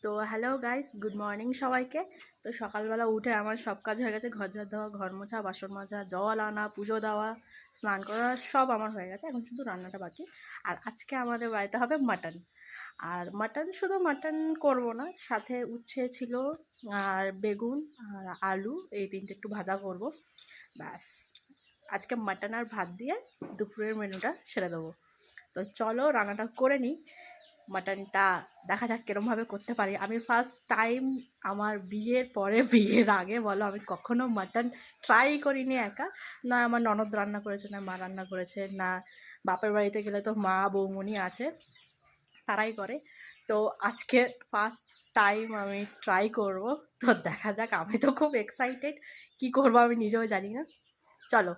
তো hello guys, good morning সবাইকে। তো সকালবেলা উঠে আমার সব কাজ হয়ে গেছে। ঘর ঝাড় দেওয়া, ঘর মোছা, বাসন মাজা, জল আনা, পুজো দেওয়া, স্নান করা সব আমার হয়ে গেছে। এখন শুধু রান্নাটা বাকি। আর আজকে আমাদের বাড়িতে হবে মাটন। আর মাটন, শুধু মাটন করব না, সাথে উচ্ছে ছিল আর বেগুন আর আলু, এই তিনটে একটু ভাজা করব। ব্যাস, আজকে মাটন আর ভাত দিয়ে দুপুরের মেনুটা সেরে দেবো। তো চলো রান্নাটা করে নিই। মাটনটা দেখা যাক কীরমভাবে করতে পারি। আমি ফার্স্ট টাইম আমার বিয়ের পরে, বিয়ের আগে বলো, আমি কখনো মাটন ট্রাই করিনি একা। না আমার ননদ রান্না করেছে, না মা রান্না করেছে, না বাপের বাড়িতে গেলে তো মা বৌমনি আছে, তারাই করে। তো আজকে ফার্স্ট টাইম আমি ট্রাই করব। তো দেখা যাক, আমি তো খুব এক্সাইটেড। কি করবো আমি নিজেও জানি না। চলো।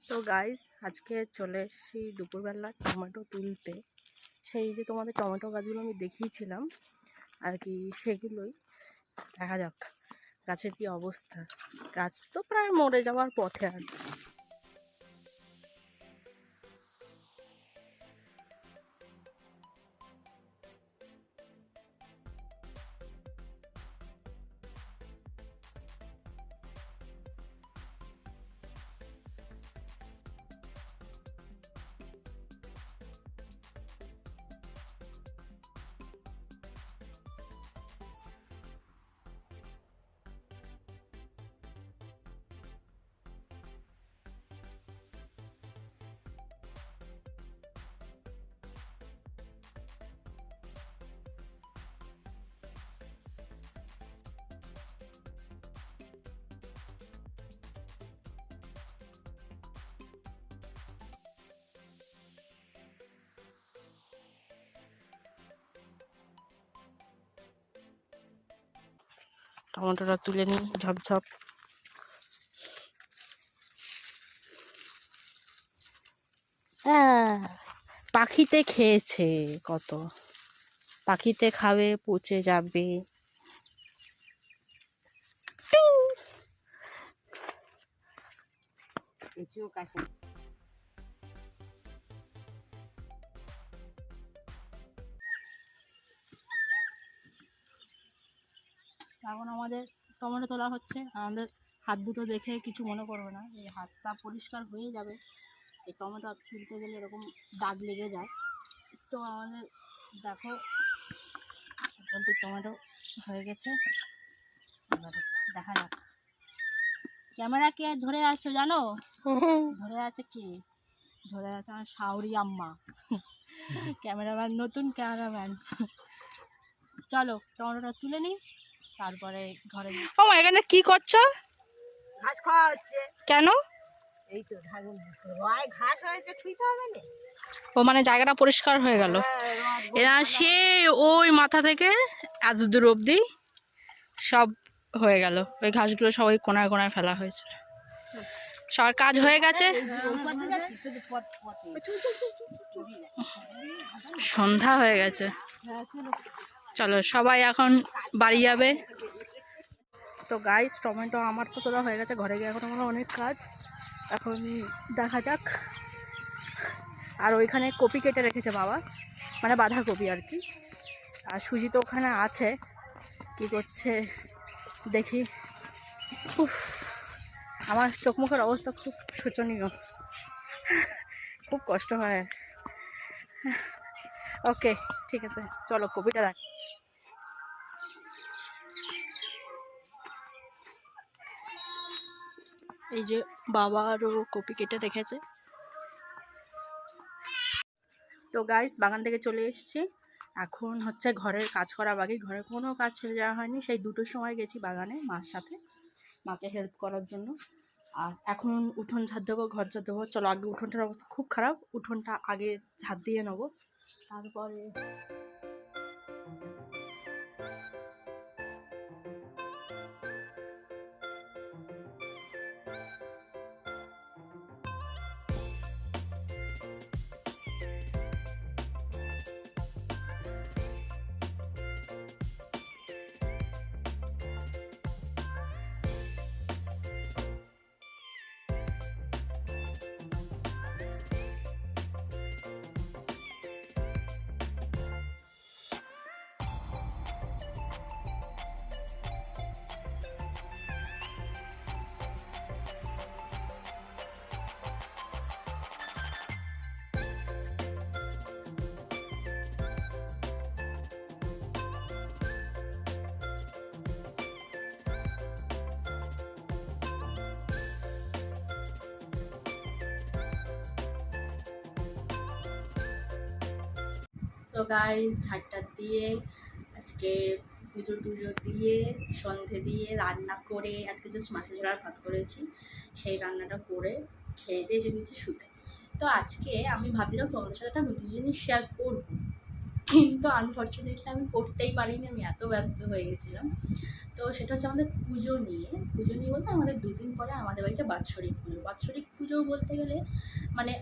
তো গাইস, আজকে চলে এসেছি দুপুরবেলা টমেটো তুলতে। সেই যে তোমাদের টমেটো গাছগুলো আমি দেখিয়েছিলাম আর কি, সেগুলোই। দেখা যাক গাছের কি অবস্থা। গাছ তো প্রায় মরে যাওয়ার পথে আর কি। টমেটোটা তুলে নিই ঝপঝপ। পাখিতে খেয়েছে কত, পাখিতে খাবে, পচে যাবে। এখন আমাদের টমেটো তোলা হচ্ছে। আমাদের হাত দুটো দেখে কিছু মনে করবে না, এই হাতটা পরিষ্কার হয়ে যাবে। এই টমেটো তুলতে গেলে এরকম দাগ লেগে যায়। তো আমাদের দেখো, এখন তো টমেটো হয়ে গেছে। এবারে দেখা যাক। ক্যামেরা কে ধরে আছে জানো? ধরে আছে কি? ধরে আছে আমার শাওরি আম্মা, ক্যামেরাম্যান, নতুন ক্যামেরাম্যান। চলো টমেটোটা তুলে নিই, তারপরে ঘরে। ও এখানে কি করছো? ঘাস খাওয়া হচ্ছে। কেন? এই তো ঘাস হয়েছে, খুঁইতে হবে না। ও মানে জায়গাটা পরিষ্কার হয়ে গেল। এরা সে ওই মাথা থেকে এত দূর অবধি সব হয়ে গেল। ওই ঘাসগুলো সব ওই কোনায় কোনায় ফেলা হয়েছে। সবার কাজ হয়ে গেছে। সন্ধ্যা হয়ে গেছে। চলো সবাই এখন বাড়ি যাবে। তো গাইস, টমেটো আমার তো তোলা হয়ে গেছে। ঘরে গিয়ে এখন আমার অনেক কাজ। এখন দেখা যাক। আর ওইখানে কপি কেটে রেখেছে বাবা, মানে বাঁধাকপি আর কি। আর সুজি তো ওখানে আছে, কি করছে দেখি। আমার চোখ মুখের অবস্থা খুব শোচনীয়, খুব কষ্ট হয়। ওকে, ঠিক আছে, চলো কপিটা রাখ। এই যে বাবা আরও কপি কেটে রেখেছে। তো গাইস, বাগান থেকে চলে এসেছি। এখন হচ্ছে ঘরের কাজ করা বাকি, ঘরের কোনো কাজ ছেড়ে যাওয়া হয়নি। সেই 2টোর সময় গেছি বাগানে মার সাথে, মাকে হেল্প করার জন্য। আর এখন উঠোন ঝাড় দেবো, ঘর ঝাড় দেবো। চলো আগে উঠোনটার অবস্থা খুব খারাপ, উঠোনটা আগে ঝাড় দিয়ে নেবো, তারপরে তো গাইস ঝাড়টা দিয়ে আজকে পুজো টুজো দিয়ে সন্ধে দিয়ে রান্না করে আজকে জাস্ট মাছের ঝোলার ভাত করেছি, সেই রান্নাটা করে খেয়ে দিয়ে যেতেছি শুতে। তো আজকে আমি ভাবছিলাম তোমাদের সাথে একটা নতুন জিনিস শেয়ার করবো, কিন্তু আনফর্চুনেটলি আমি করতেই পারিনি, আমি এত ব্যস্ত হয়ে গেছিলাম। তো সেটা হচ্ছে আমাদের পুজো নিয়ে বলতে আমাদের 2 দিন পরে আমাদের বাড়িতে বাৎসরিক পুজো। বাৎসরিক পুজো বলতে গেলে মানে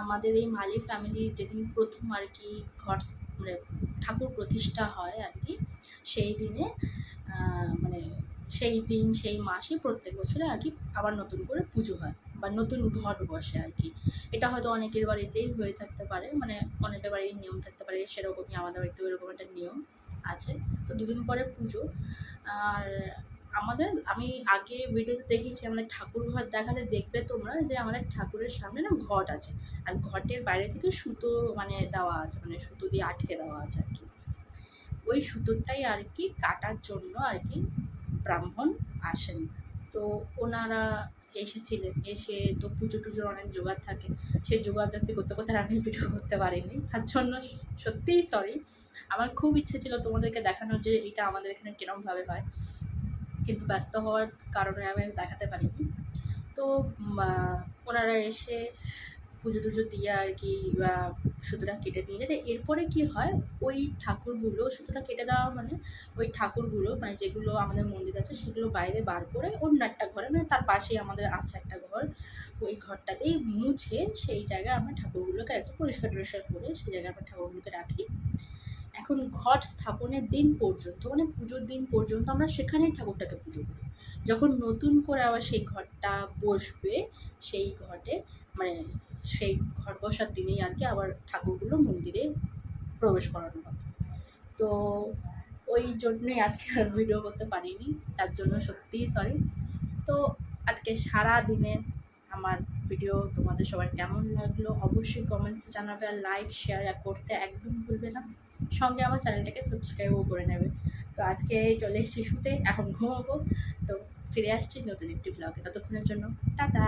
আমাদের এই মালি ফ্যামিলির যেদিন প্রথম আর কি ঘর মানে ঠাকুর প্রতিষ্ঠা হয় আর কি, সেই দিনে মানে সেই দিন সেই মাসে প্রত্যেক বছরে আর কি আবার নতুন করে পুজো হয় বা নতুন ঘট বসে আর কি। এটা হয়তো অনেকের বাড়িতেই হয়ে থাকতে পারে, মানে অনেকের বাড়ির নিয়ম থাকতে পারে, সেরকমই আমাদের বাড়িতেও এরকম একটা নিয়ম আছে। তো 2 দিন পরে পুজো। আর আমি আগে ভিডিওতে দেখিয়েছি আমাদের ঠাকুর ঘর দেখালে দেখবে তোমরা যে আমাদের ঠাকুরের সামনে না ঘট আছে, আর ঘটের বাইরে থেকে সুতো মানে দেওয়া আছে, মানে সুতো দিয়ে আটকে দেওয়া আছে আর কি। ওই সুতোটাই আর কি কাটার জন্য আর কি ব্রাহ্মণ আসেন। তো ওনারা এসেছিলেন, এসে তো পুজো টুজোর অনেক জোগাড় থাকে, সেই জোগাড় জাতি করতে করতে আমি ভিডিও করতে পারিনি, তার জন্য সত্যিই সরি। আমার খুব ইচ্ছে ছিল তোমাদেরকে দেখানোর যে এটা আমাদের এখানে কিরমভাবে হয়, কিন্তু ব্যস্ত হওয়ার কারণে আমি দেখাতে পারিনি। তো ওনারা এসে পুজো টুজো দিয়ে আর কি সুতোটা কেটে দিয়ে যায়। এরপরে কি হয়, ওই ঠাকুরগুলো সুতোটা কেটে দেওয়া মানে ওই ঠাকুরগুলো মানে যেগুলো আমাদের মন্দির আছে সেগুলো বাইরে বার করে অন্য একটা ঘরে, মানে তার পাশেই আমাদের আছে একটা ঘর, ওই ঘরটাতেই মুছে সেই জায়গায় আমরা ঠাকুরগুলোকে আর কি পরিষ্কার টরিষ্কার করে সেই জায়গায় আমরা ঠাকুরগুলোকে রাখি। এখন ঘট স্থাপনের দিন পর্যন্ত মানে পুজোর দিন পর্যন্ত আমরা সেখানেই ঠাকুরটাকে পুজো করি। যখন নতুন করে আবার সেই ঘরটা বসবে, সেই ঘটে মানে সেই ঘট বসার দিনেই আর কি আবার ঠাকুরগুলো মন্দিরে প্রবেশ করানো হবে। তো ওই জন্যই আজকে আর ভিডিও করতে পারিনি, তার জন্য সত্যিই সরি। তো আজকে সারা দিনে আমার ভিডিও তোমাদের সবার কেমন লাগলো অবশ্যই কমেন্টসে জানাবে, আর লাইক শেয়ার করতে একদম ভুলবে না, সঙ্গে আমার চ্যানেলটাকে সাবস্ক্রাইবও করে নেবে। তো আজকে চলে এসেছি শুতে, এখন ঘুমাবো। তো ফিরে আসছি নতুন একটি ব্লগে, ততক্ষণের জন্য টাটা।